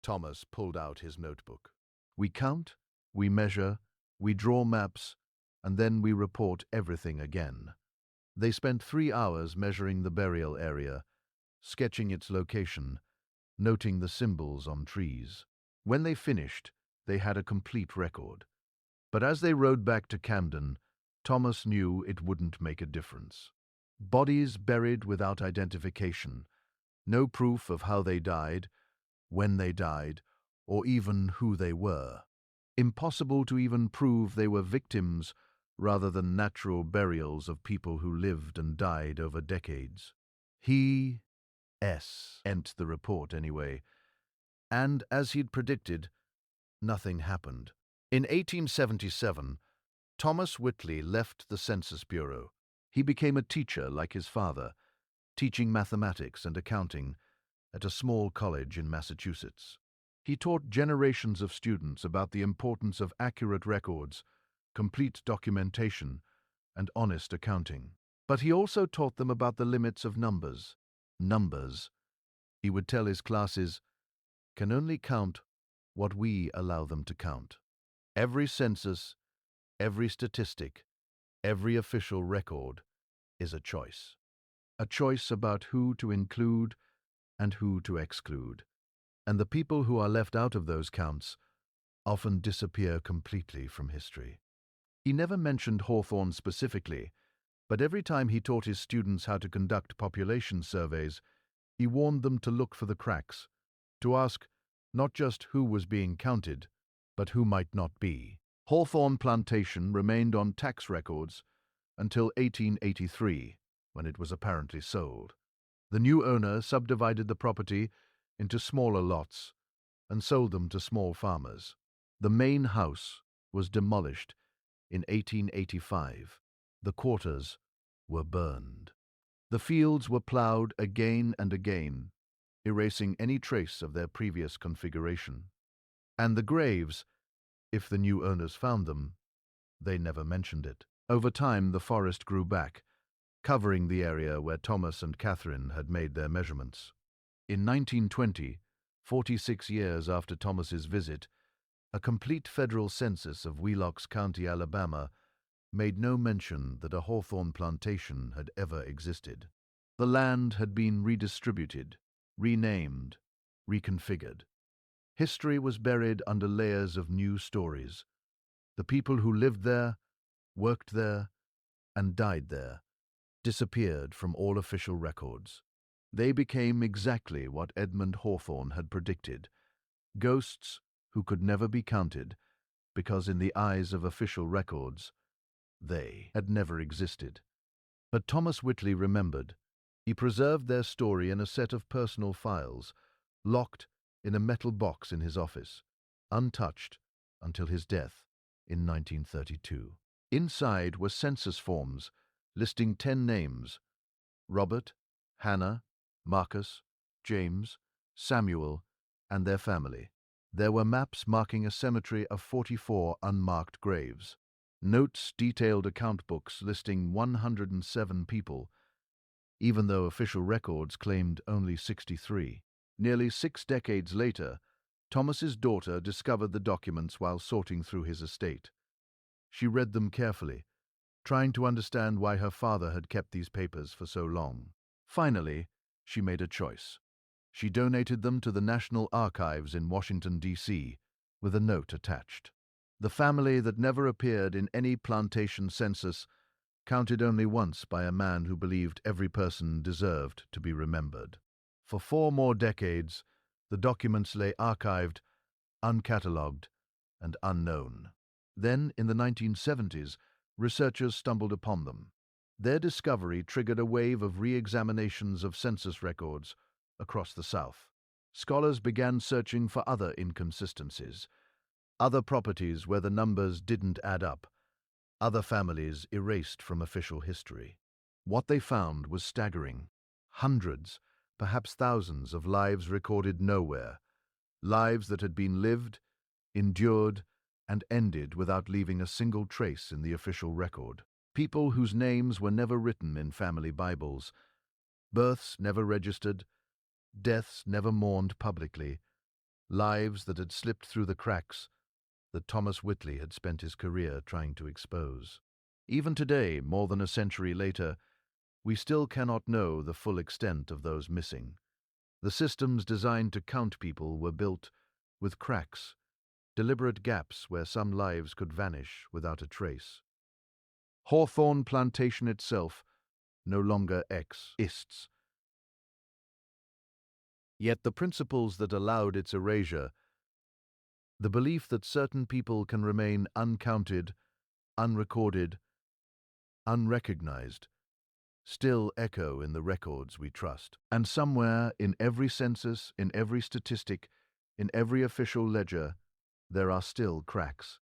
Thomas pulled out his notebook. "We count, we measure, we draw maps, and then we report everything again." They spent 3 hours measuring the burial area, sketching its location, noting the symbols on trees. When they finished, they had a complete record. But as they rode back to Camden, Thomas knew it wouldn't make a difference. Bodies buried without identification, no proof of how they died, when they died, or even who they were. Impossible to even prove they were victims rather than natural burials of people who lived and died over decades. He sent the report anyway, and as he'd predicted, nothing happened. In 1877, Thomas Whitley left the Census Bureau. He became a teacher like his father, teaching mathematics and accounting at a small college in Massachusetts. He taught generations of students about the importance of accurate records, complete documentation, and honest accounting. But he also taught them about the limits of numbers. Numbers, he would tell his classes, can only count what we allow them to count. Every census, every statistic, every official record is a choice. A choice about who to include and who to exclude. And the people who are left out of those counts often disappear completely from history. He never mentioned Hawthorne specifically, but every time he taught his students how to conduct population surveys, he warned them to look for the cracks, to ask not just who was being counted, but who might not be. Hawthorne Plantation remained on tax records until 1883, when it was apparently sold. The new owner subdivided the property into smaller lots and sold them to small farmers. The main house was demolished in 1885. The quarters were burned. The fields were plowed again and again, erasing any trace of their previous configuration. And the graves, if the new owners found them, they never mentioned it. Over time, the forest grew back, covering the area where Thomas and Catherine had made their measurements. In 1920, 46 years after Thomas's visit, a complete federal census of Wheelock County, Alabama, made no mention that a Hawthorne plantation had ever existed. The land had been redistributed, renamed, reconfigured. History was buried under layers of new stories. The people who lived there, worked there, and died there disappeared from all official records. They became exactly what Edmund Hawthorne had predicted, ghosts who could never be counted because in the eyes of official records, they had never existed. But Thomas Whitley remembered. He preserved their story in a set of personal files, locked in a metal box in his office, untouched until his death in 1932. Inside were census forms listing 10 names: Robert, Hannah, Marcus, James, Samuel, and their family. There were maps marking a cemetery of 44 unmarked graves, notes, detailed account books listing 107 people, even though official records claimed only 63. Nearly 6 decades later, Thomas's daughter discovered the documents while sorting through his estate. She read them carefully, trying to understand why her father had kept these papers for so long. Finally, she made a choice. She donated them to the National Archives in Washington, D.C., with a note attached. The family that never appeared in any plantation census, counted only once by a man who believed every person deserved to be remembered. For 4 more decades, the documents lay archived, uncatalogued, and unknown. Then, in the 1970s, researchers stumbled upon them. Their discovery triggered a wave of re-examinations of census records across the South. Scholars began searching for other inconsistencies, other properties where the numbers didn't add up, other families erased from official history. What they found was staggering. Hundreds, perhaps thousands of lives recorded nowhere, lives that had been lived, endured, and ended without leaving a single trace in the official record. People whose names were never written in family Bibles, births never registered, deaths never mourned publicly, lives that had slipped through the cracks that Thomas Whitley had spent his career trying to expose. Even today, more than a century later, we still cannot know the full extent of those missing. The systems designed to count people were built with cracks, deliberate gaps where some lives could vanish without a trace. Hawthorne Plantation itself no longer exists. Yet the principles that allowed its erasure, the belief that certain people can remain uncounted, unrecorded, unrecognized, still echo in the records we trust. And somewhere in every census, in every statistic, in every official ledger, there are still cracks.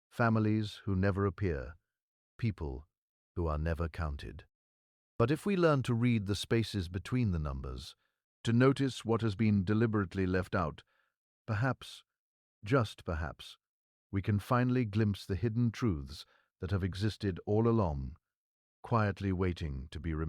Families who never appear, people who are never counted. But if we learn to read the spaces between the numbers, to notice what has been deliberately left out, perhaps, just perhaps, we can finally glimpse the hidden truths that have existed all along, quietly waiting to be remembered.